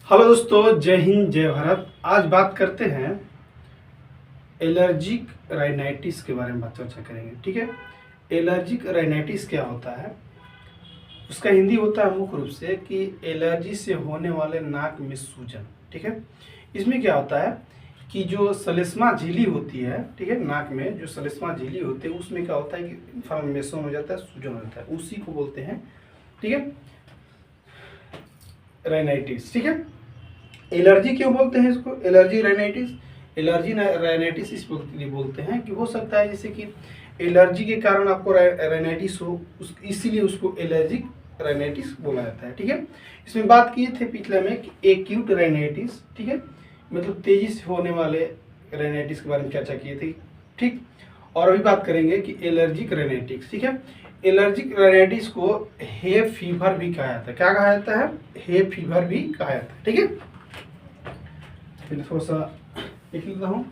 Hello दोस्तों, जय हिंद जय भारत। आज बात करते हैं एलर्जिक राइनाइटिस के बारे में चर्चा करेंगे। ठीक है, एलर्जिक राइनाइटिस क्या होता है, उसका हिंदी होता है मुख्य रूप से कि एलर्जी से होने वाले नाक में सूजन। ठीक है, इसमें क्या होता है कि जो सलेस्मा झिल्ली होती है, ठीक है, नाक में जो सलेस्मा झिल्ली होती है उसमें क्या होता है कि इन्फ्लेमेशन हो जाता है, सूजन हो जाता है, उसी को बोलते हैं, ठीक है, राइनाइटिस। ठीक है, एलर्जी क्यों बोलते हैं इसको, एलर्जी राइनाइटिस। एलर्जी राइनाइटिस इस लिए बोलते हैं कि हो सकता है जैसे कि एलर्जी के कारण आपको राइनाइटिस हो, इसीलिए उसको एलर्जिक राइनाइटिस बोला जाता है। ठीक है, इसमें बात किए थे पिछले में कि एक्यूट राइनाइटिस, ठीक है, मतलब तेजी से होने वाले राइनाइटिस के बारे में चर्चा किए थे। ठीक, और अभी बात करेंगे कि एलर्जिक राइनाइटिस। ठीक है, एलर्जिक राइनाइटिस को हे फीवर भी कहा जाता है। क्या कहा जाता है? हे फीवर भी कहा जाता है। ठीक है, फिर थोड़ा सा लिख लेता हूं,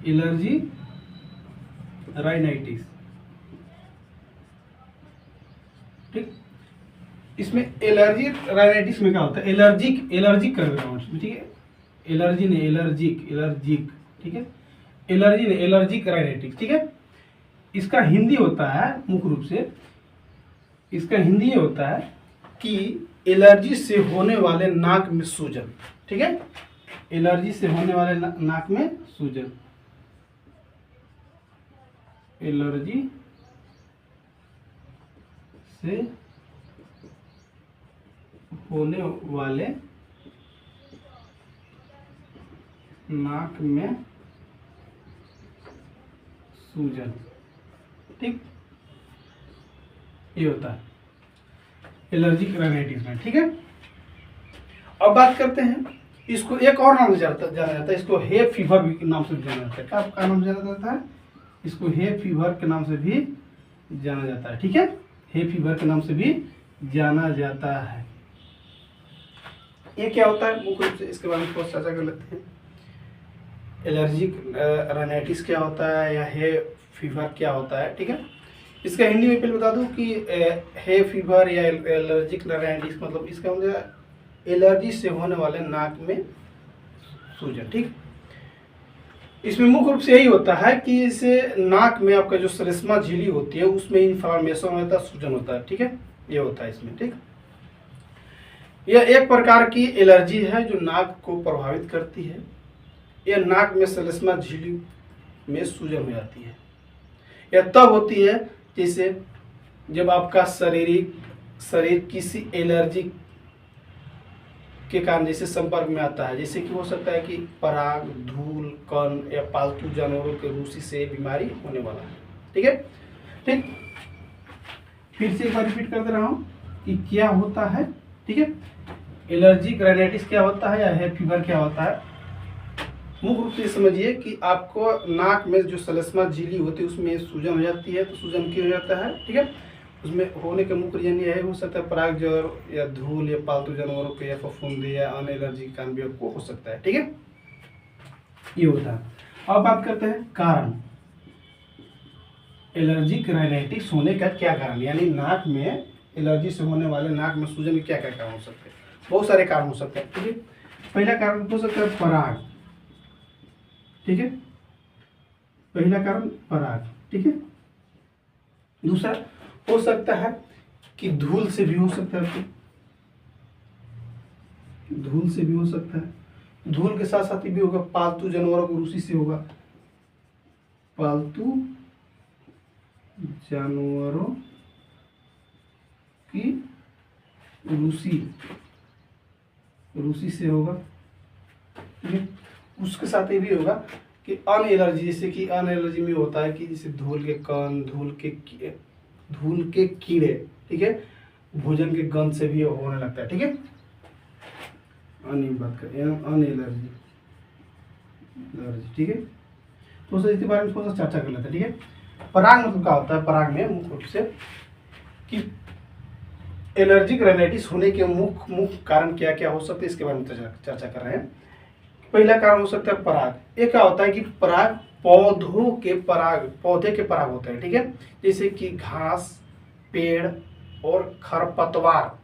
एलर्जी राइनाइटिस। ठीक, इसमें एलर्जी राइनाइटिस में क्या होता है, एलर्जिक कर रहा हूँ इसमें। ठीक है, एलर्जी नहीं, एलर्जिक। ठीक है, एलर्जी नहीं, एलर्जिक राइनाइटिस। ठीक है, इसका हिंदी होता है मुख्य रूप से, इसका हिंदी ये होता है कि एलर्जी से होने वाले नाक में सूजन। ठीक है, एलर्जी से होने वाले नाक में सूजन, एलर्जी से होने वाले नाक में सूजन। ठीक, ये होता है एलर्जिक राइनाइटिस में। ठीक है, अब बात करते हैं, इसको एक और नाम से जाना जाता है, इसको हे फीवर के नाम से भी जाना जाता है। क्या नाम जाना जाता है? इसको हे फीवर के नाम से भी जाना जाता है। ठीक है, हे फीवर के नाम से भी जाना जाता है। ये क्या होता है मुख्य रूप से, इसके बारे में थोड़ा चर्चा कर लेते हैं। एलर्जिक राइनाइटिस क्या होता है या हे फीवर क्या होता है। ठीक है, इसका हिंदी में पहले बता दूं कि हे फीवर या एलर्जिक राइनाइटिस मतलब इसका मतलब एलर्जी से होने वाले नाक में सूजन। ठीक, इसमें मुख्य रूप से यही होता है कि इसे नाक में आपका जो सलेस्मा झिल्ली होती है उसमें इन्फ्लामेशन होता है, सूजन होता है। ठीक है, ये होता है इसमें। ठीक, यह एक प्रकार की एलर्जी है जो नाक को प्रभावित करती है। यह नाक में सलेस्मा झिल्ली में सूजन हो जाती है। यह तब होती है जैसे जब आपका शरीर किसी एलर्जी के कारण जैसे संपर्क में आता है, जैसे कि हो सकता है कि पराग, धूल, कण या पालतू जानवरों के रूसी से बीमारी होने वाला है। ठीक है, ठीक, फिर से एक बार रिपीट कर दे रहा हूँ कि क्या होता है। ठीक है, एलर्जिक राइनाइटिस क्या होता है या हे फीवर क्या होता है। मुख्य रूप से समझिए कि आपको नाक में जो सलेस्मा झिल्ली होती है उसमें सूजन हो जाती है। तो सूजन क्यों हो जाता है? ठीक है, उसमें होने का मुख्य रीजन यह है, हो सकता है पराग ज्वर या धूल या पालतू जानवरों के या फफूंदी या अन्य एलर्जी के कारण भी आपको हो सकता है। ठीक है, ये होता है। अब बात करते हैं कारण, एलर्जिक राइनाइटिस होने का क्या कारण, यानी नाक में एलर्जी से होने वाले नाक में सूजन के क्या क्या कारण हो सकते हैं। बहुत सारे कारण हो सकते हैं। ठीक है, पहला कारण हो सकता है पराग। ठीक है, पहला कारण पराग। ठीक है, दूसरा हो सकता है कि धूल से भी हो सकता है, धूल से भी हो सकता है। धूल के साथ साथ भी होगा पालतू जानवरों को रूसी से होगा, पालतू जानवरों की रूसी से होगा। ठीक है, उसके साथ ये भी होगा कि अन एलर्जी, जैसे कि अन एलर्जी में होता है कि जैसे धूल के कण, धूल के कीड़े, ठीक है, भोजन के गंध से भी होने लगता है। ठीक है, बात करें अन एलर्जी। ठीक है, तो इसके बारे में थोड़ा सा चर्चा कर लेते हैं। ठीक है, पराग मतलब क्या होता है? पराग में मुख्य रूप से कि एलर्जिक राइनाइटिस होने के मुख्य कारण क्या क्या हो सकते हैं इसके बारे में चर्चा कर रहे हैं। पहला कारण हो सकता है पराग। ये क्या होता है कि पराग पौधे के पराग होते हैं। ठीक है, जैसे कि घास, पेड़ और खरपतवार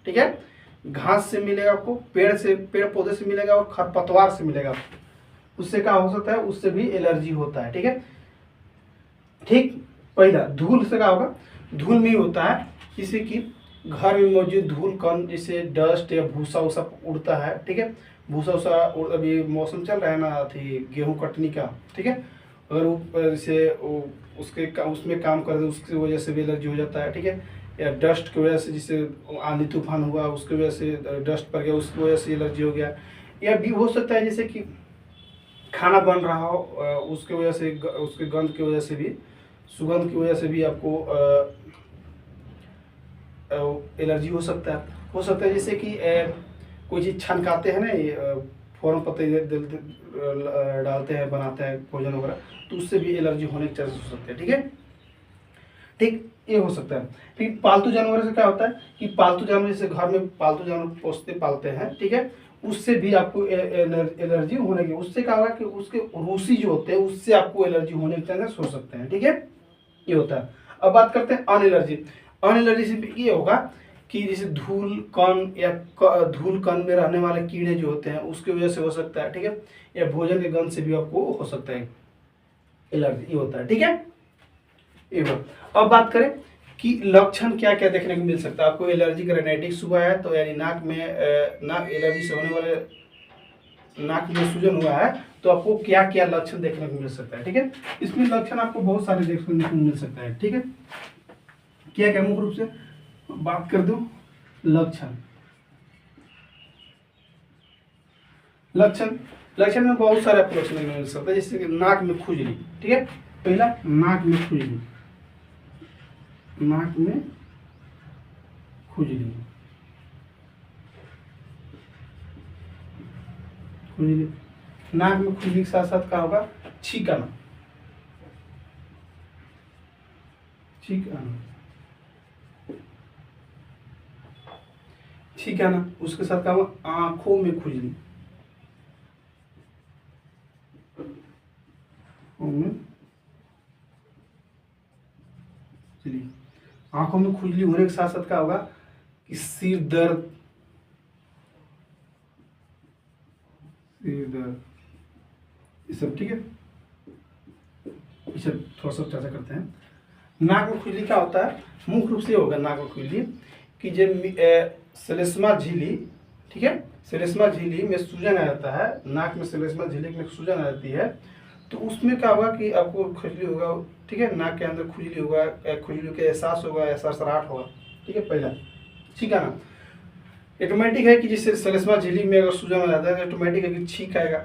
ठीक है। घास से मिलेगा आपको, पेड़ पौधे से मिलेगा और खरपतवार से मिलेगा। उससे क्या हो सकता है, उससे भी एलर्जी होता है, ठीक है। ठीक, पहला धूल से क्या होगा, धूल में ही होता है, जैसे कि घर में मौजूद धूल कण, जैसे डस्ट या भूसा वूसा उड़ता है, ठीक है। भूसा वूसा अभी मौसम चल रहा है ना, थी गेहूं कटनी का, ठीक है। अगर वो जैसे उसमें काम कर दे, उसकी वजह से भी एलर्जी हो जाता है, ठीक है। या डस्ट की वजह से, जैसे आंधी तूफान हुआ उसकी वजह से डस्ट पड़ गया, उसकी वजह से एलर्जी हो गया। या भी हो सकता है जैसे कि खाना बन रहा हो, उसके वजह से, उसके गंध की वजह से भी, सुगंध की वजह से भी आपको एलर्जी हो सकता है। जैसे कि कोई चीज़ छनकाते हैं ना, ये फ़ौरन पत्ते डालते हैं, बनाते हैं भोजन वगैरह, तो उससे भी एलर्जी होने के चांसेस हो सकते हैं, ठीक है। ठीक, ये हो सकता है। फिर पालतू जानवर से क्या होता है कि पालतू जानवर, जैसे घर में पालतू जानवर पालते हैं, ठीक है, उससे भी आपको एलर्जी होने की, उससे क्या होगा कि उसके रूसी जो होते हैं उससे आपको एलर्जी होने के चांसेस हो सकते हैं, ठीक है। ये होता है। अब बात करते हैं अनएलर्जी। अनएलर्जी से ये होगा कि जैसे धूल कण या धूल कण में रहने वाले कीड़े जो होते हैं उसकी वजह से हो सकता है, ठीक है। या भोजन के गंध से भी आपको हो सकता है एलर्जी, ये होता है, ठीक है। ये अब बात करें कि लक्षण क्या क्या देखने को मिल सकता है। आपको एलर्जिक राइनाइटिस हुआ है तो यानी नाक में एलर्जी से होने वाले नाक में सूजन हुआ है, तो आपको क्या क्या लक्षण देखने को मिल सकता है, ठीक है। इसमें लक्षण आपको बहुत सारे देखने को मिल सकता है, ठीक है। क्या क्या मुख्य रूप से बात कर दूं, लक्षण लक्षण में बहुत सारे आपको लक्षण मिल सकता है, जैसे कि नाक में खुजली, ठीक है। पहला नाक में खुजली, नाक में खुजली, नाक में खुजली के साथ साथ क्या होगा, छींकना, उसके साथ क्या होगा, आंखों में खुजली, चलिए, आंखों में खुजली होने के साथ साथ क्या होगा कि सिर दर्द, ये सब, ठीक है। इसे थोड़ा सा चर्चा करते हैं। नाक में खुजली क्या होता है, मुख्य रूप से होगा नाक में खुजली कि जब श्लेष्मा झिल्ली, ठीक है, श्लेष्मा झिल्ली में सूजन आ जाता है, नाक में श्लेष्मा झिल्ली में सूजन आ जाती है, तो उसमें क्या होगा कि आपको खुजली होगा, ठीक है। नाक के अंदर खुजली होगा, खुजली का एहसास होगा, सरसराहट होगा, ठीक है। पहला, ठीक है ना, ऑटोमेटिक है कि जिससे श्लेष्मा झिल्ली में अगर सूजन आ जाता है तो ऑटोमेटिक है कि छींक आएगा,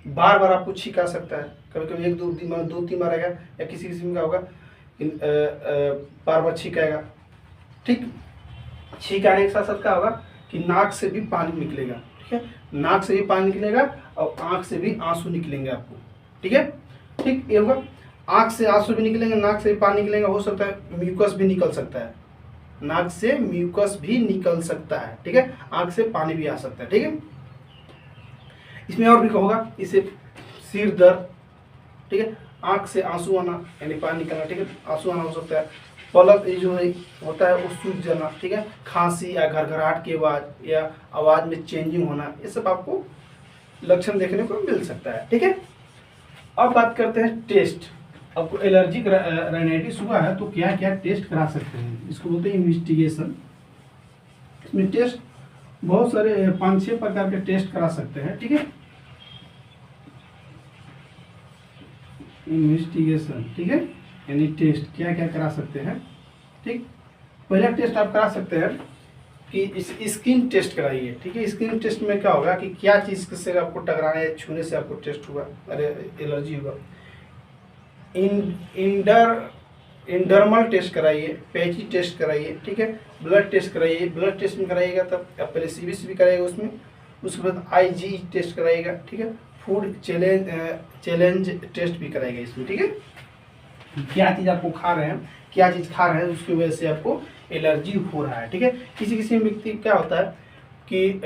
बार बार आपको छींक आ सकता है, कभी कभी एक दो दिन, दो तीन बार आएगा, या किसी में क्या होगा बार बार छींक आएगा, ठीक। छींक आने के साथ साथ क्या होगा कि नाक से भी पानी निकलेगा, ठीक है। नाक से भी पानी निकलेगा और आंख से भी आंसू निकलेंगे आपको, ठीक है। ठीक, ये होगा, आंख से आंसू भी निकलेंगे, नाक से भी पानी निकलेगा, हो सकता है म्यूकस भी निकल सकता है, नाक से म्यूकस भी निकल सकता है, ठीक है। आंख से पानी भी आ सकता है, ठीक है। इसमें और भी होगा, इसे सिर दर्द, ठीक है, आंख से आंसू आना यानी पानी निकलना, ठीक है, आंसू आना हो सकता है, पलक जो है होता है वो सूज जाना, ठीक है, खांसी या घरघराहट की आवाज या आवाज में चेंजिंग होना, ये सब आपको लक्षण देखने को मिल सकता है, ठीक है। अब बात करते हैं टेस्ट। आपको एलर्जिक राइनाइटिस हुआ है तो क्या क्या टेस्ट करा सकते हैं, इसको बोलते हैं इन्वेस्टिगेशन। इसमें टेस्ट बहुत सारे 5-6 प्रकार के टेस्ट करा सकते हैं, ठीक है। इन्वेस्टिगेशन, ठीक है, यानी टेस्ट क्या क्या करा सकते हैं, ठीक। पहला टेस्ट आप करा सकते हैं कि स्किन टेस्ट कराइए, ठीक है। स्किन टेस्ट में क्या होगा कि क्या चीज़ से आपको टकराने या छूने से आपको टेस्ट हुआ, अरे एलर्जी हुआ। इंडर्मल टेस्ट कराइए, पैची टेस्ट कराइए, ठीक है। ब्लड टेस्ट कराइए, ब्लड टेस्ट में कराइएगा तब आप पहले सीबीसी भी कराइएगा उसमें, उसके बाद आईजी टेस्ट कराइएगा, ठीक है। फूड चैलेंज टेस्ट भी कराइएगा इसमें, ठीक है। क्या चीज़ आपको खा रहे हैं, क्या चीज़ खा रहे हैं उसकी वजह से आपको एलर्जी हो रहा है, ठीक है। किसी किसी व्यक्ति क्या होता है कि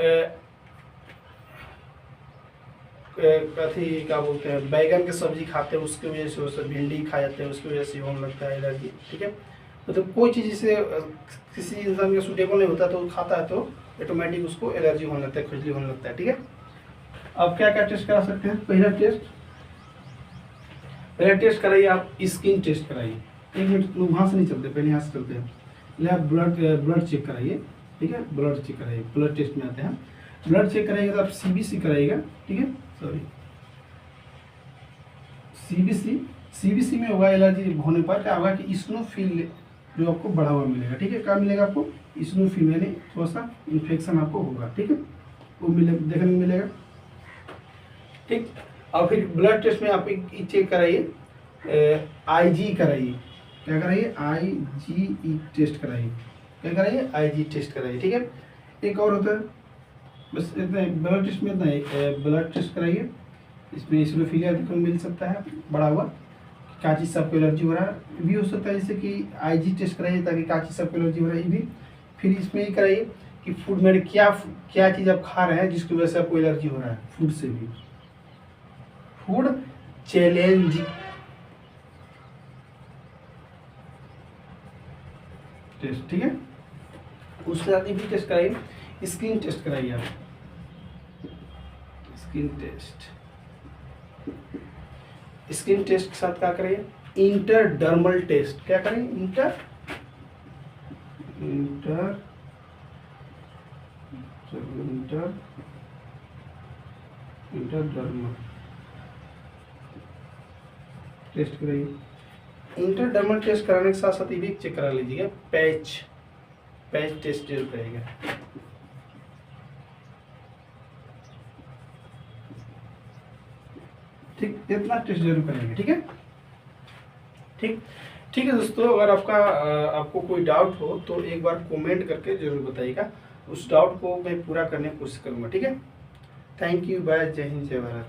कथी क्या बोलते हैं, बैगन की सब्जी खाते हैं उसकी वजह से, भिंडी खा जाते हैं उसकी वजह से होने लगता है एलर्जी, ठीक है। मतलब कोई चीज़ जिसे किसी इंसान का सूटेबल नहीं होता तो खाता है तो ऑटोमेटिक उसको एलर्जी होने लगता है, खुजली होने लगता है। ठीक है, अब क्या क्या टेस्ट करा सकते हैं? पहला टेस्ट कराइए आप स्किन टेस्ट कराइए। 1 मिनट वहाँ से नहीं चलते, पहले यहाँ से चलते हैं। पहले आप ब्लड चेक कराइए। ठीक है, ब्लड चेक कराइए, ब्लड टेस्ट में आते हैं। ब्लड चेक कराइएगा तो आप CBC कराइएगा। ठीक है, सॉरी CBC में होगा एलर्जी होने पर क्या होगा कि इस्नोफिल जो आपको बढ़ा हुआ मिलेगा। ठीक है, क्या मिलेगा आपको? इस्नोफिल यानी थोड़ा सा इन्फेक्शन आपको होगा। ठीक है, वो देखने को मिलेगा। ठीक, और फिर ब्लड टेस्ट में आप एक चेक कराइए, IG कराइए। क्या कराइए? IgE टेस्ट कराइए। क्या कराइए? IG टेस्ट कराइए। ठीक है, एक और होता है, बस इतना है ब्लड टेस्ट में, इतना है ब्लड टेस्ट कराइए। इसमें इस्नोफिलिया देखने को मिल सकता है बढ़ा हुआ, क्या चीज़ से आपको एलर्जी हो रहा है भी हो सकता है, जैसे कि IG टेस्ट कराइए ताकि क्या चीज़ से आपको एलर्जी हो रहा है ये भी। फिर इसमें ये कराइए कि फूड में क्या चीज़ आप खा रहे हैं जिसकी वजह से आपको एलर्जी हो रहा है, फूड से भी। Food challenge test. ठीक है, उसके साथ भी टेस्ट कराइए, स्किन टेस्ट कराइए आप, स्किन टेस्ट के साथ क्या करें? इंटरडर्मल टेस्ट। क्या करें? इंटरडर्मल टेस्ट कराइए। इंटरडर्मल टेस्ट कराने के साथ साथ ये भी चेक करा लीजिएगा, पैच टेस्ट जरूर करेगा। ठीक, इतना टेस्ट जरूर करेंगे। ठीक है, ठीक है दोस्तों, अगर आपको कोई डाउट हो तो एक बार कमेंट करके जरूर बताइएगा, उस डाउट को मैं पूरा करने की कोशिश करूंगा। ठीक है, थैंक यू, बाय, जय हिंद, जय भारत।